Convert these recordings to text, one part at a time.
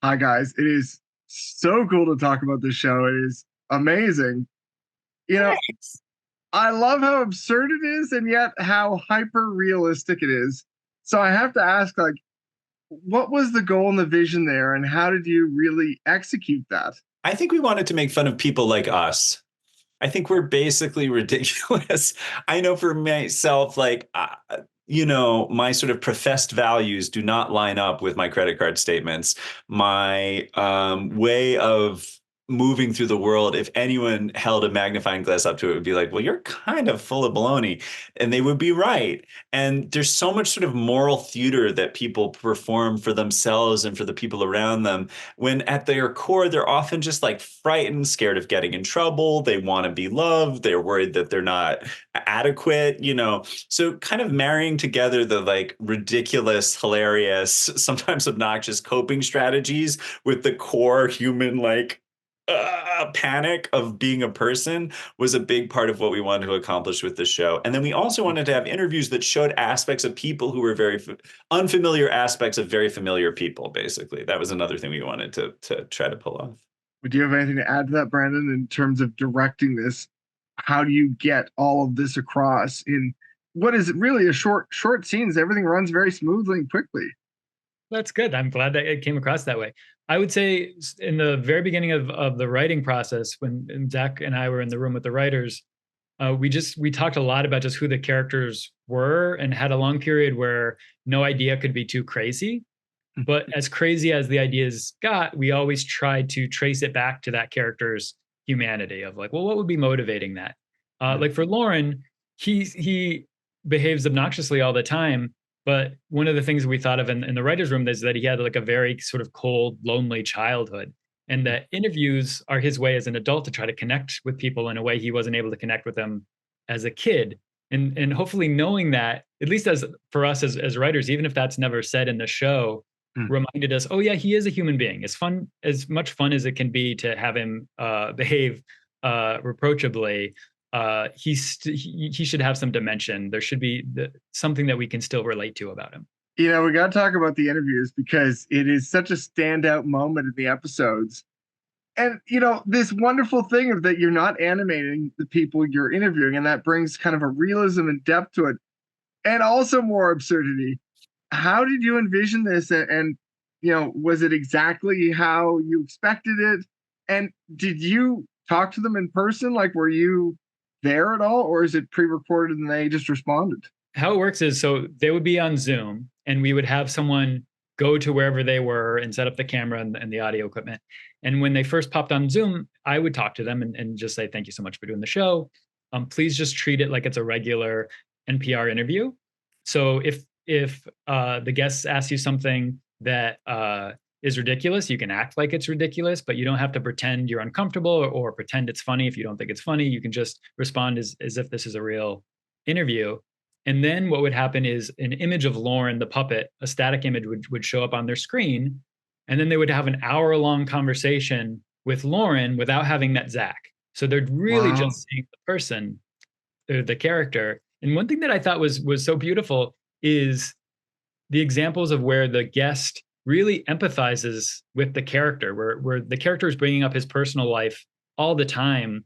Hi, guys. It is so cool to talk about this show. It is amazing. You know, Thanks. I love how absurd it is and yet how hyper realistic it is. So I have to ask, like, what was the goal and the vision there, and how did you really execute that? I think we wanted to make fun of people like us. I think we're basically ridiculous. I know for myself, my sort of professed values do not line up with my credit card statements. My way of moving through the world, if anyone held a magnifying glass up to it, would be like, well, you're kind of full of baloney. And they would be right. And there's so much sort of moral theater that people perform for themselves and for the people around them when at their core, they're often just like frightened, scared of getting in trouble. They want to be loved. They're worried that they're not adequate, you know. So kind of marrying together the like ridiculous, hilarious, sometimes obnoxious coping strategies with the core human panic of being a person was a big part of what we wanted to accomplish with the show. And then we also wanted to have interviews that showed aspects of people who were very unfamiliar aspects of very familiar people, basically. That was another thing we wanted to try to pull off. Do you have anything to add to that, Brandon, in terms of directing this? How do you get all of this across in what is really a short scenes? Everything runs very smoothly and quickly. That's good. I'm glad that it came across that way. I would say in the very beginning of the writing process, when Zach and I were in the room with the writers, we talked a lot about just who the characters were and had a long period where no idea could be too crazy. But as crazy as the ideas got, we always tried to trace it back to that character's humanity of like, well, what would be motivating that? Like for Lauren, he behaves obnoxiously all the time. But one of the things we thought of in the writer's room is that he had like a very sort of cold, lonely childhood. And that interviews are his way as an adult to try to connect with people in a way he wasn't able to connect with them as a kid. And hopefully knowing that, at least as for us as writers, even if that's never said in the show, reminded us, oh yeah, he is a human being. As fun, as much fun as it can be to have him behave reproachably, he should have some dimension. There should be something that we can still relate to about him. We got to talk about the interviews because it is such a standout moment in the episodes. And this wonderful thing of that you're not animating the people you're interviewing, and that brings kind of a realism and depth to it, and also more absurdity. How did you envision this? And was it exactly how you expected it? And did you talk to them in person? Like, were you there at all, or is it pre-recorded and they just responded? How it works is so they would be on Zoom and we would have someone go to wherever they were and set up the camera and the audio equipment. And when they first popped on Zoom, I would talk to them and just say, thank you so much for doing the show. Please just treat it like it's a regular NPR interview. So if the guests ask you something that is ridiculous, you can act like it's ridiculous, but you don't have to pretend you're uncomfortable or pretend it's funny if you don't think it's funny. You can just respond as if this is a real interview. And then what would happen is an image of Lauren, the puppet, a static image would show up on their screen. And then they would have an hour-long conversation with Lauren without having met Zach. So they're really Wow. just seeing the person, the character. And one thing that I thought was so beautiful is the examples of where the guest really empathizes with the character, where the character is bringing up his personal life all the time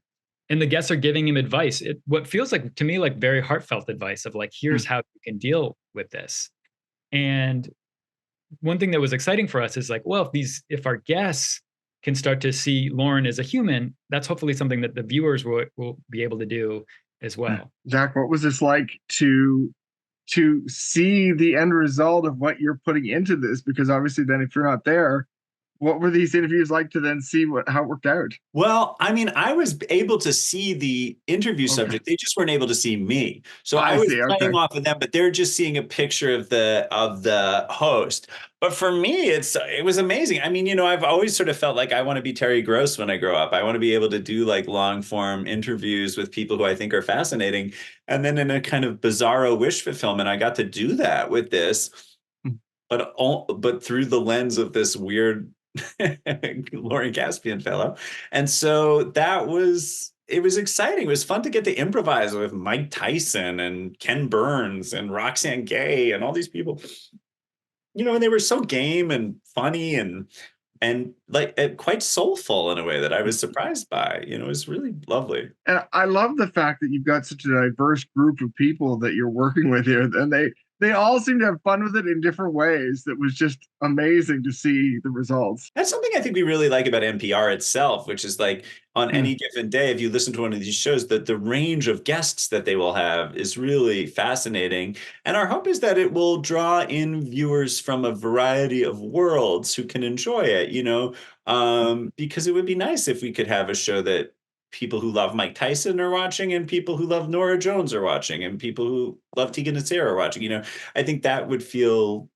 and the guests are giving him advice. What feels like to me like very heartfelt advice of like, here's how you can deal with this. And one thing that was exciting for us is like, well, if our guests can start to see Lauren as a human, that's hopefully something that the viewers will be able to do as well. Zach, what was this like to see the end result of what you're putting into this? Because obviously, then if you're not there, what were these interviews like to then see how it worked out? Well, I mean, I was able to see the interview Okay, subject. They just weren't able to see me. So I I was see. playing Okay, off of them, but they're just seeing a picture of the host. But for me, it was amazing. I mean, I've always sort of felt like I want to be Terry Gross when I grow up. I want to be able to do like long form interviews with people who I think are fascinating. And then in a kind of bizarro wish fulfillment, I got to do that with this, but through the lens of this weird Lauren Caspian fellow. And so it was exciting. It was fun to get to improvise with Mike Tyson and Ken Burns and Roxanne Gay and all these people. And they were so game and funny and and like quite soulful in a way that I was surprised by. You know, it was really lovely. And I love the fact that you've got such a diverse group of people that you're working with here, and they all seem to have fun with it in different ways. That was just amazing to see the results. That's something I think we really like about NPR itself, which is like on any given day, if you listen to one of these shows, that the range of guests that they will have is really fascinating. And our hope is that it will draw in viewers from a variety of worlds who can enjoy it, you know, because it would be nice if we could have a show that people who love Mike Tyson are watching and people who love Nora Jones are watching and people who love Tegan and Sarah are watching. You know, I think that would feel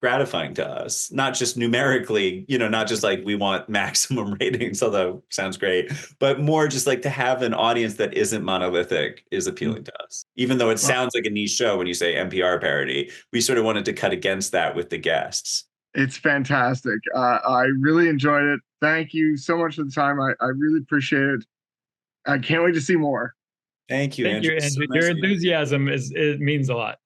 gratifying to us, not just numerically, you know, not just like we want maximum ratings, although sounds great, but more just like to have an audience that isn't monolithic is appealing to us. Even though it sounds like a niche show when you say NPR parody, we sort of wanted to cut against that with the guests. It's fantastic. I really enjoyed it. Thank you so much for the time. I really appreciate it. I can't wait to see more. Thank you, Thank Andrew. you, Andrew. So nice Your to meet you. enthusiasm it means a lot.